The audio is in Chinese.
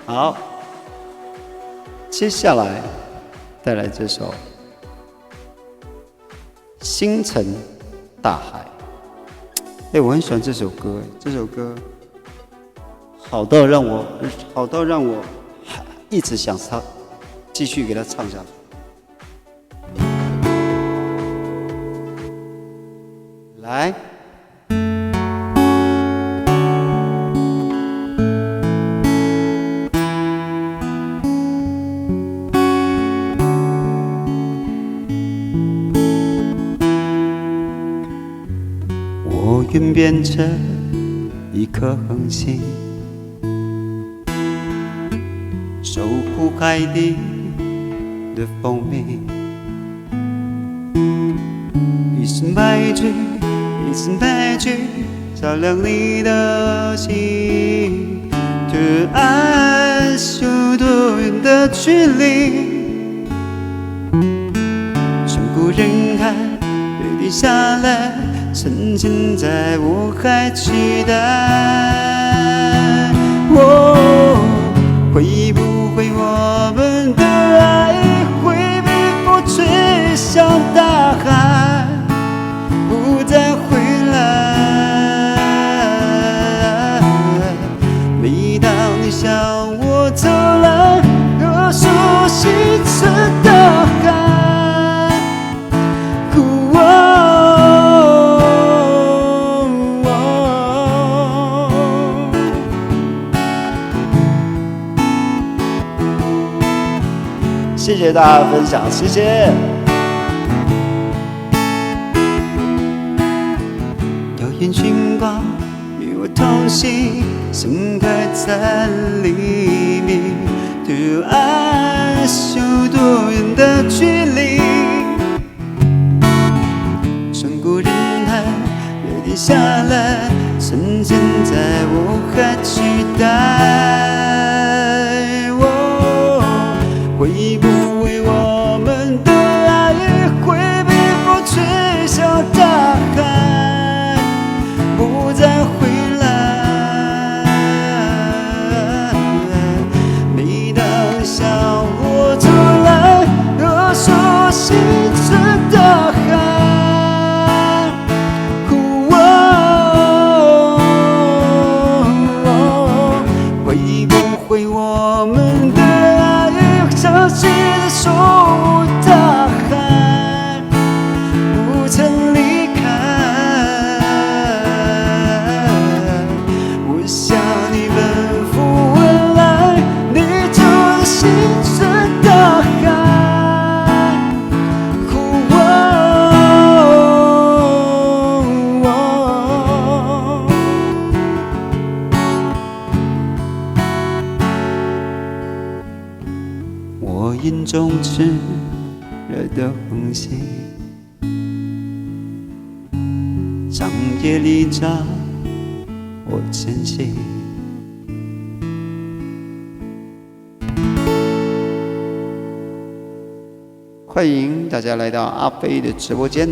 好，接下来带来这首《星辰大海》。我很喜欢这首歌，这首歌好到让我一直想唱，继续给它唱下去。来。我愿变成一颗恒星，守护海底的蜂蜜。一声白句，一声白句，照亮你的心。这爱是多远的距离，穿过人海，约定下来。沉浸在我还期待，会不会我们的爱会被风吹向大海，不再回来？每当你向我走来，我说星辰大海。谢谢大家分享，谢谢。耀眼星光与我同行，盛开在黎明。这爱是多远的距离，穿过人海，约定下来，沉浸在我还期待。会不会我们的爱会被风吹向大海，不再回来？每当向我走来，我说星辰大海。会不会我们的相信的守护大海，不曾离开。我向你奔赴未来，你就是星辰大海。我眼中炽热的恒星，长夜里照我前行。欢迎大家来到阿飞的直播间。